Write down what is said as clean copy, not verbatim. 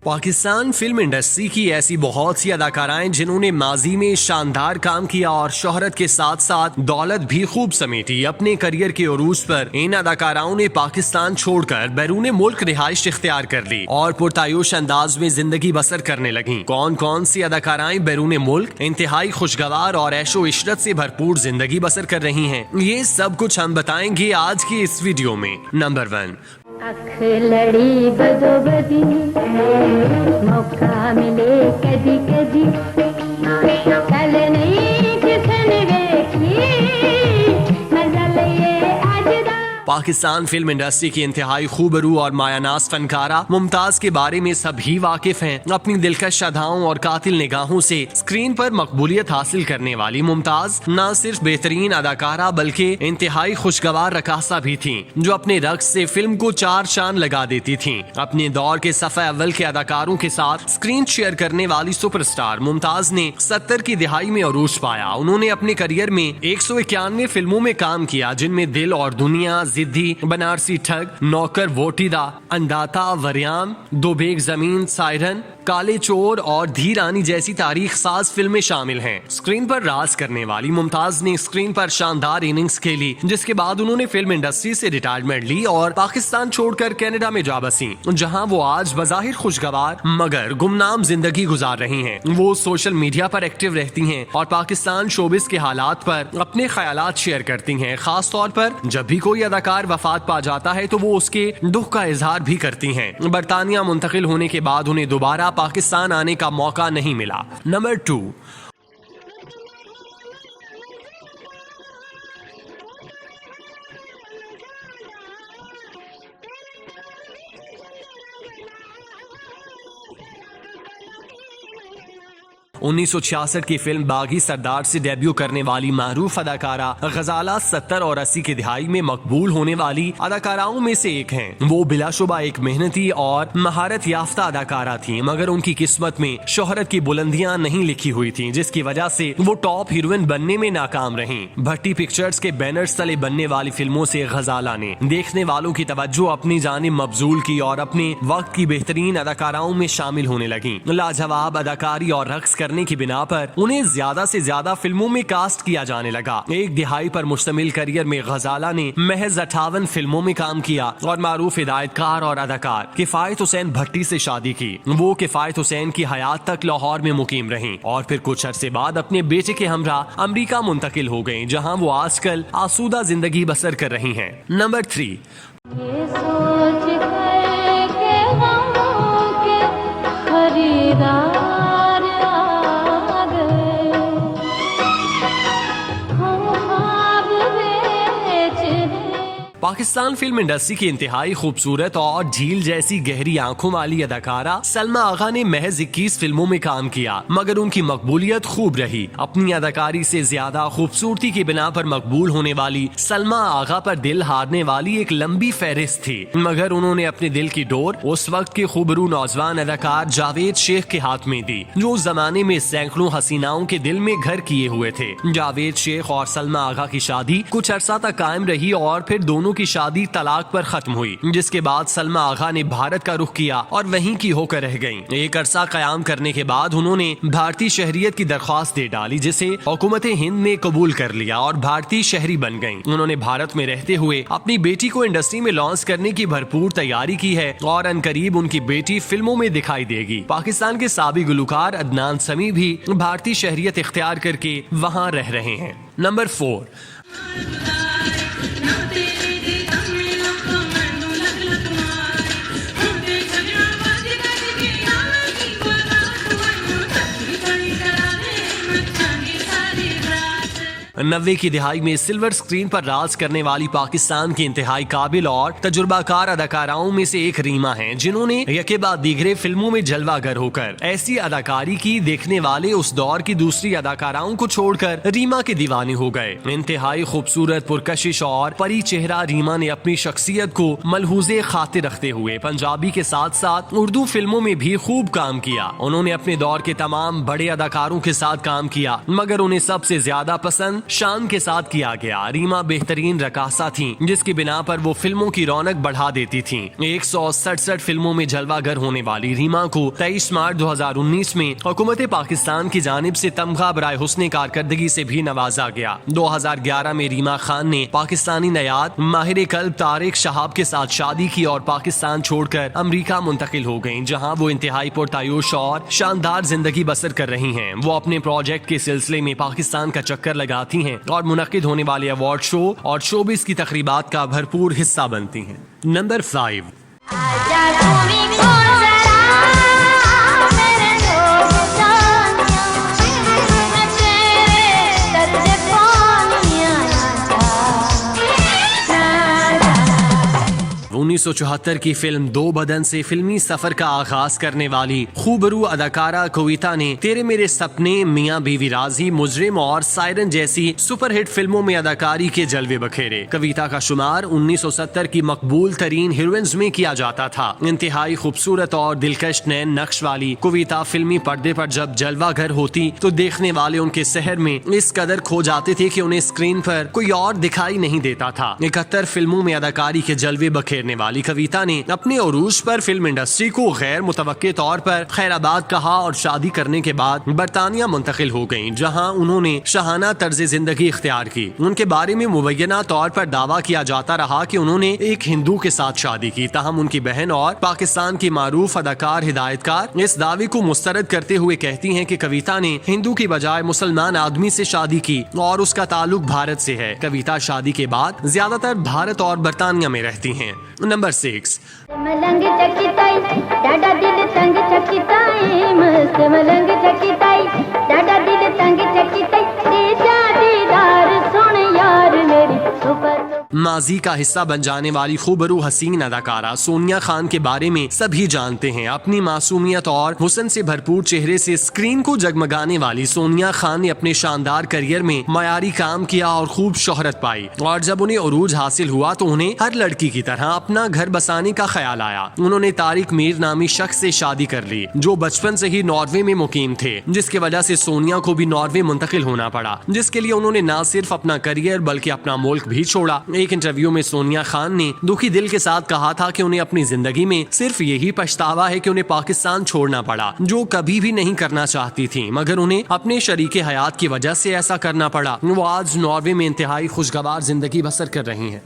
Pakistan film industry की ऐसी बहुत सी अदाकाराएं जिन्होंने माजी में शानदार काम किया और शोहरत के साथ साथ दौलत भी खूब समेटी। अपने करियर के उरूज पर इन अदाकाराओं ने पाकिस्तान छोड़कर बैरून मुल्क रिहाइश इख्तियार कर ली और पुरतायुश अंदाज में जिंदगी बसर करने लगी। कौन कौन सी अदाकाराएं बैरून मुल्क इंतहाई खुशगवार और ऐशो इशरत से भरपूर जिंदगी बसर कर रही हैं, ये सब कुछ हम बताएंगे आज की इस वीडियो में। नंबर 1, अख लड़ी बदोबदी मौका मिले कदी कदी कल नहीं किसने देखी मजा लिए आज पाकिस्तान फिल्म इंडस्ट्री की इंतहाई खूबरू और मायानाज फनकारा मुमताज के बारे में सभी वाकिफ हैं। अपनी दिलकश अदाओं और कातिल निगाहों से स्क्रीन पर मकबूलियत हासिल करने वाली मुमताज न सिर्फ बेहतरीन अदाकारा बल्कि इंतहाई खुशगवार रकासा भी थीं, जो अपने रक्स से फिल्म को 4 चांद लगा देती थीं। अपने दौर के सफ़े अव्वल के अदाकारों के साथ स्क्रीन शेयर करने वाली सुपरस्टार मुमताज ने 70 की दिहाई में अरूज पाया। उन्होंने अपने करियर में 191 फिल्मों में काम किया, जिनमें दिल और दुनिया, जिद्दी, बनारसी ठग, नौकर वोटीदा, अंदाता, वरियाम, दो बेग जमीन, सायरन, काले चोर और धीरानी जैसी तारीख साज फिल्में शामिल हैं। स्क्रीन पर राज करने वाली मुमताज ने स्क्रीन पर शानदार इनिंग्स खेली, जिसके बाद उन्होंने फिल्म इंडस्ट्री से रिटायरमेंट ली और पाकिस्तान छोड़कर कनाडा में जा बसी, जहां वो आज बजाहिर खुशगवार मगर गुमनाम जिंदगी गुजार रही हैं। वो सोशल मीडिया पर एक्टिव रहती हैं और पाकिस्तान शोबिस के हालात पर अपने ख्यालात शेयर करती हैं। खास तौर पर जब भी कोई अदाकार वफात पा जाता है तो वो उसके दुख का इजहार भी करती हैं। बरतानिया मुंतकिल होने के बाद उन्हें दोबारा पाकिस्तान आने का मौका नहीं मिला। नंबर 2, 1966 की फिल्म बागी सरदार से डेब्यू करने वाली मारूफ अदाकारा गजाला 70 और 80 की दिहाई में मकबूल होने वाली अदाकाराओं में से एक हैं। वो बिलाशुबा एक मेहनती और महारत याफ्ता अदाकारा थी, मगर उनकी किस्मत में शोहरत की बुलंदियां नहीं लिखी हुई थी, जिसकी वजह से वो टॉप हीरोइन बनने में नाकाम रहीं। भट्टी पिक्चर्स के बैनर्स तले बनने वाली फिल्मों से गजाला ने देखने वालों की तवज्जो अपनी जानिब मबजूल की और अपने वक्त की बेहतरीन अदाकाराओं में शामिल होने लगी। लाजवाब अदाकारी और रक्स करने की बिना पर उन्हें ज्यादा से ज्यादा फिल्मों में कास्ट किया जाने लगा। एक दिहाई पर मुश्तमिल करियर में गजाला ने महज 58 फिल्मों में काम किया और मारूफ हिदायतकार और अदाकार किफायत हुसैन भट्टी से शादी की। वो किफायत हुसैन की हयात तक लाहौर में मुकीम रहीं और फिर कुछ अरसे बाद अपने बेटे के हमरा अमरीका मुंतकिल हो गयी, जहाँ वो आजकल आसूदा जिंदगी बसर कर रही हैं। नंबर 3, पाकिस्तान फिल्म इंडस्ट्री की इंतहाई खूबसूरत और झील जैसी गहरी आंखों वाली अदाकारा सलमा आगा ने महज 21 फिल्मों में काम किया, मगर उनकी मकबूलियत खूब रही। अपनी अदाकारी से ज्यादा खूबसूरती की बिना पर मकबूल होने वाली सलमा आगा पर दिल हारने वाली एक लंबी फहरिस्त थी, मगर उन्होंने अपने दिल की डोर उस वक्त के खूबरू नौजवान अदाकार जावेद शेख के हाथ में दी, जो उस जमाने में सैकड़ों हसीनाओं के दिल में घर किए हुए थे। जावेद शेख और सलमा आगा की शादी कुछ अरसा तक कायम रही और फिर दोनों की शादी तलाक पर खत्म हुई, जिसके बाद सलमा आगा ने भारत का रुख किया और वहीं की होकर रह गईं। एक अरसा कयाम करने के बाद उन्होंने भारतीय शहरियत की दरख्वास्त दे डाली, जिसे हुकूमत हिंद ने कबूल कर लिया और भारतीय शहरी बन गईं। उन्होंने भारत में रहते हुए अपनी बेटी को इंडस्ट्री में लॉन्च करने की भरपूर तैयारी की है और अनकरीब उनकी बेटी फिल्मों में दिखाई देगी। पाकिस्तान के साबिक गुलकार अदनान समी भी भारतीय शहरियत इख्तियार करके वहाँ रह रहे हैं। नंबर 4, नब्बे की दिहाई में सिल्वर स्क्रीन पर राज करने वाली पाकिस्तान की इंतहाई काबिल और तजुर्बाकार अदाकाराओं में से एक रीमा हैं, जिन्होंने यके बाद दीगरे फिल्मों में जलवागर होकर ऐसी अदाकारी की देखने वाले उस दौर की दूसरी अदाकाराओं को छोड़कर रीमा के दीवाने हो गए। इंतहाई खूबसूरत, पुरकशिश और परी चेहरा रीमा ने अपनी शख्सियत को मलहूजे खातिर रखते हुए पंजाबी के साथ साथ उर्दू फिल्मों में भी खूब काम किया। उन्होंने अपने दौर के तमाम बड़े अदाकारों के साथ काम किया, मगर उन्हें सबसे ज्यादा पसंद शान के साथ किया गया। रीमा बेहतरीन रकासा थी, जिसकी बिना पर वो फिल्मों की रौनक बढ़ा देती थी। 167 फिल्मों में जलवागर होने वाली रीमा को 23 मार्च 2019 में हुकूमत पाकिस्तान की जानिब से तमगा बराए हुस्ने कारकर्दगी से भी नवाजा गया। 2011 में रीमा खान ने पाकिस्तानी नयाद माहिर कल्ब तारिक शहाब के साथ शादी की और पाकिस्तान छोड़कर अमेरिका मुंतकिल हो गईं, जहां वो इंतहाई पुरतायुश और शानदार जिंदगी बसर कर रही हैं। वो अपने प्रोजेक्ट के सिलसिले में पाकिस्तान का चक्कर लगाती हैं और मुनक्किद होने वाले अवार्ड शो और शोबिस की तकरीबात का भरपूर हिस्सा बनती हैं। नंबर 5। उन्नीस 1974 की फिल्म दो बदन से फिल्मी सफर का आगाज करने वाली खूबरू अदाकारा कविता ने तेरे मेरे सपने, मियाँ बीवी राजी, मुजरिम और सायरन जैसी सुपरहिट फिल्मों में अदाकारी के जलवे बखेरे। कविता का शुमार 1970 की मकबूल तरीन हीरोइंस में किया जाता था। इंतहाई खूबसूरत और दिलकश नैन नक्श वाली कविता फिल्मी पर्दे पर जब जलवागर होती तो देखने वाले उनके शहर में इस कदर खो जाते थे कि उन्हें स्क्रीन पर कोई और दिखाई नहीं देता था। 71 फिल्मों में अदाकारी के जलवे बखेरने वाली कविता ने अपने उरूज पर फिल्म इंडस्ट्री को गैर मुतवक्के तौर पर खैराबाद कहा और शादी करने के बाद बरतानिया मुंतकिल हो गईं, जहां उन्होंने शाहाना तर्ज जिंदगी इख्तियार की। उनके बारे में मुबैना तौर पर दावा किया जाता रहा कि उन्होंने एक हिंदू के साथ शादी की, ताहम उनकी बहन और पाकिस्तान की मारूफ अदाकार हिदायतकार इस दावे को मुस्तरद करते हुए कहती हैं कि कविता ने हिंदू की बजाय मुसलमान आदमी से शादी की और उसका ताल्लुक भारत से है। कविता शादी के बाद ज्यादातर भारत और बरतानिया में रहती हैं। नंबर 6। मलंग चकिताई डाडा दिल तंग चकिताई, मस्त मलंग चकिताई डाडा दिल तंग चकिताई, तेजा दीदार सुन यार मेरी सुपर। माजी का हिस्सा बन जाने वाली खूबरू हसीन अदाकारा सोनिया खान के बारे में सभी जानते हैं। अपनी मासूमियत और हुस्न से भरपूर चेहरे से स्क्रीन को जगमगाने वाली सोनिया खान ने अपने शानदार करियर में मयारी काम किया और खूब शोहरत पाई। और जब उन्हें उरूज हासिल हुआ तो उन्हें हर लड़की की तरह अपना घर बसाने का ख्याल आया। उन्होंने तारिक मीर नामी शख्स से शादी कर ली, जो बचपन से ही नॉर्वे में मुकीम थे, जिसकी वजह से सोनिया को भी नॉर्वे मुंतकिल होना पड़ा, जिसके लिए उन्होंने न सिर्फ अपना करियर बल्कि अपना मुल्क भी छोड़ा। एक इंटरव्यू में सोनिया खान ने दुखी दिल के साथ कहा था कि उन्हें अपनी जिंदगी में सिर्फ यही पछतावा है कि उन्हें पाकिस्तान छोड़ना पड़ा, जो कभी भी नहीं करना चाहती थी, मगर उन्हें अपने शरीके हयात की वजह से ऐसा करना पड़ा। वो आज नॉर्वे में इंतहाई खुशगवार जिंदगी बसर कर रही हैं।